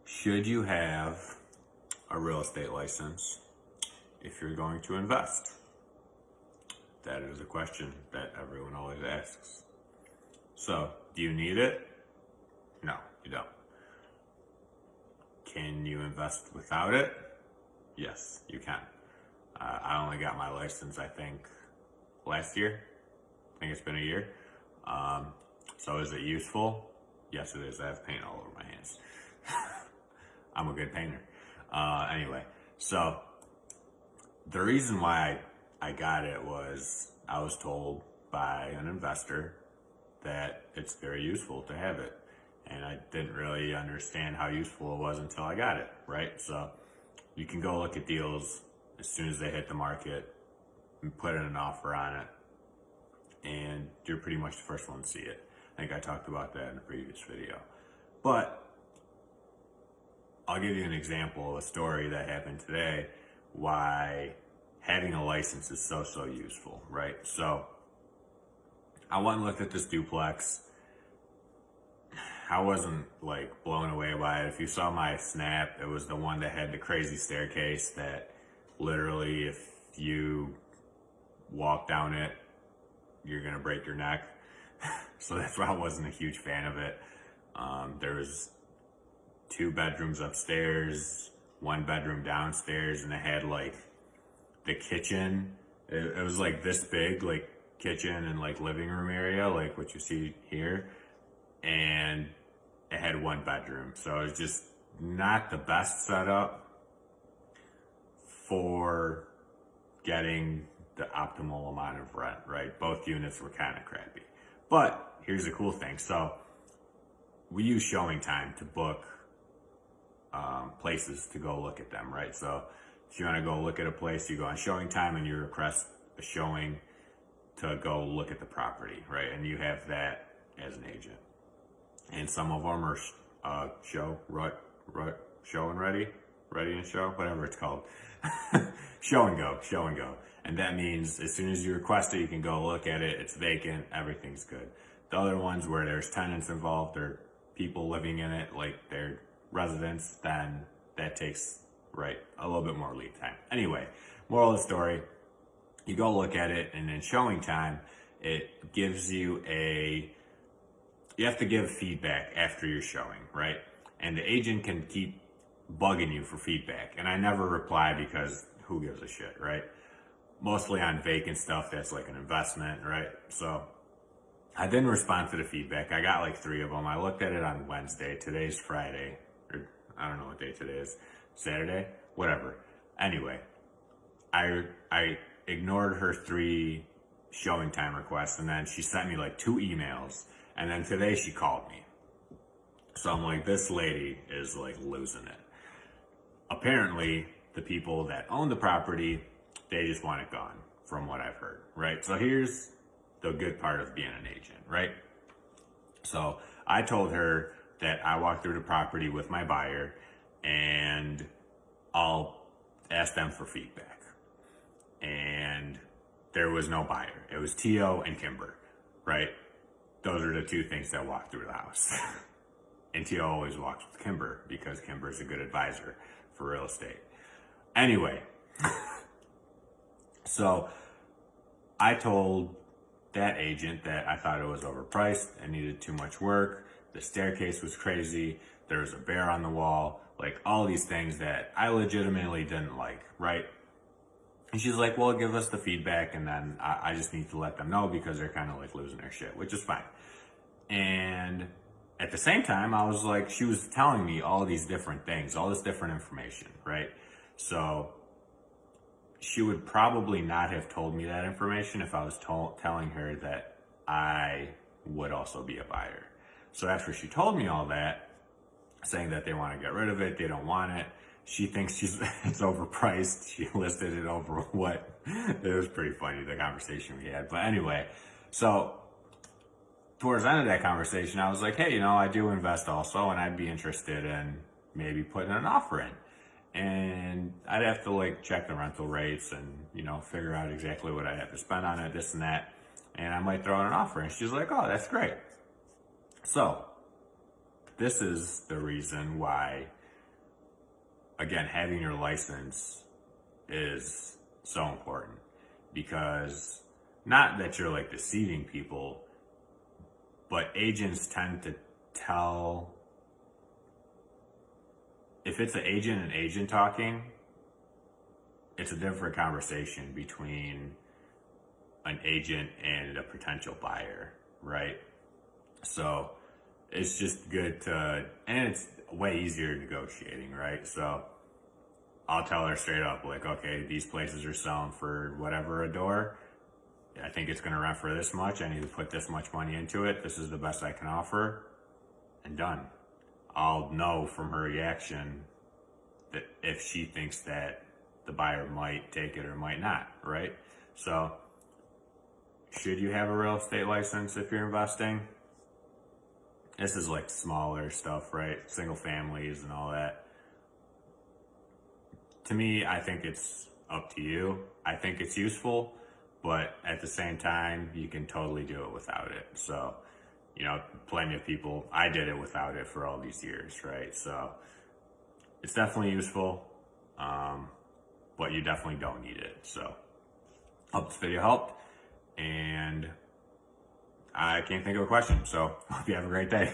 Should you have a real estate license if you're going to invest? That is a question that everyone always asks. So, do you need it? No, you don't. Can you invest without it? Yes, you can. I only got my license, I think, last year. I think it's been a year. So is it useful? Yes, it is. I have paint all over my hands. I'm a good painter. Anyway, so the reason why I got it was I was told by an investor that it's very useful to have it. And I didn't really understand how useful it was until I got it, right? So you can go look at deals as soon as they hit the market and put in an offer on it, and you're pretty much the first one to see it. I think I talked about that in a previous video. But I'll give you an example of a story that happened today, why having a license is so useful, right? So I went and looked at this duplex. I wasn't like blown away by it. If you saw my snap, it was the one that had the crazy staircase that literally if you walk down it, you're gonna break your neck. So that's why I wasn't a huge fan of it. There was 2 bedrooms upstairs, 1 bedroom downstairs, and it had like the kitchen. It was like this big, like kitchen and like living room area, like what you see here. And it had 1 bedroom. So it was just not the best setup for getting the optimal amount of rent, right? Both units were kind of crappy. But here's the cool thing. So we use Showing Time to book places to go look at them, right? So if you want to go look at a place, you go on Showing Time and you request a showing to go look at the property, right? And you have that as an agent. And some of them are show and ready and show, whatever it's called. Show and go. And that means as soon as you request it, you can go look at it. It's vacant, everything's good. The other ones where there's tenants involved or people living in it, like their residents, then that takes, right, a little bit more lead time. Anyway, moral of the story, you go look at it, and in Showing Time, it gives you you have to give feedback after your showing, right? And the agent can keep bugging you for feedback. And I never reply because who gives a shit, right? Mostly on vacant stuff that's like an investment, right? So I didn't respond to the feedback. I got like 3 of them. I looked at it on Wednesday. Today's Friday, or I don't know what day today is. Saturday? Whatever. Anyway, I ignored her 3 Showing Time requests, and then she sent me like 2 emails. And then today she called me. So I'm like, this lady is like losing it. Apparently, the people that own the property, they just want it gone, from what I've heard, right? So here's the good part of being an agent, right? So I told her that I walked through the property with my buyer and I'll ask them for feedback. And there was no buyer. It was Tio and Kimber, right? Those are the 2 things that walk through the house. And Tio always walks with Kimber because Kimber is a good advisor for real estate. Anyway, so I told that agent that I thought it was overpriced and needed too much work. The staircase was crazy. There was a bear on the wall. Like all these things that I legitimately didn't like, right? And she's like, well, give us the feedback and then I just need to let them know because they're kind of like losing their shit, which is fine. And at the same time, I was like, she was telling me all these different things, all this different information, right? So she would probably not have told me that information if I was telling her that I would also be a buyer. So after she told me all that, saying that they want to get rid of it, they don't want it, she thinks it's overpriced. She listed it over what? It was pretty funny, the conversation we had. But anyway, so towards the end of that conversation, I was like, hey, I do invest also, and I'd be interested in maybe putting an offer in. And I'd have to like check the rental rates and, figure out exactly what I have to spend on it, this and that. And I might throw in an offer. And she's like, oh, that's great. So this is the reason why again, having your license is so important, because not that you're like deceiving people, but agents tend to tell, if it's an agent and agent talking, it's a different conversation between an agent and a potential buyer, right? So it's just good to, and it's way easier negotiating, right? So I'll tell her straight up, like, okay, these places are selling for whatever a door. I think it's going to rent for this much. I need to put this much money into it. This is the best I can offer, and done. I'll know from her reaction that if she thinks that the buyer might take it or might not, right? So should you have a real estate license if you're investing? This is like smaller stuff, right? Single families and all that. To me, I think it's up to you. I think it's useful, but at the same time, you can totally do it without it. So, you know, plenty of people, I did it without it for all these years, right? So it's definitely useful, but you definitely don't need it. So hope this video helped, and I can't think of a question. So hope you have a great day.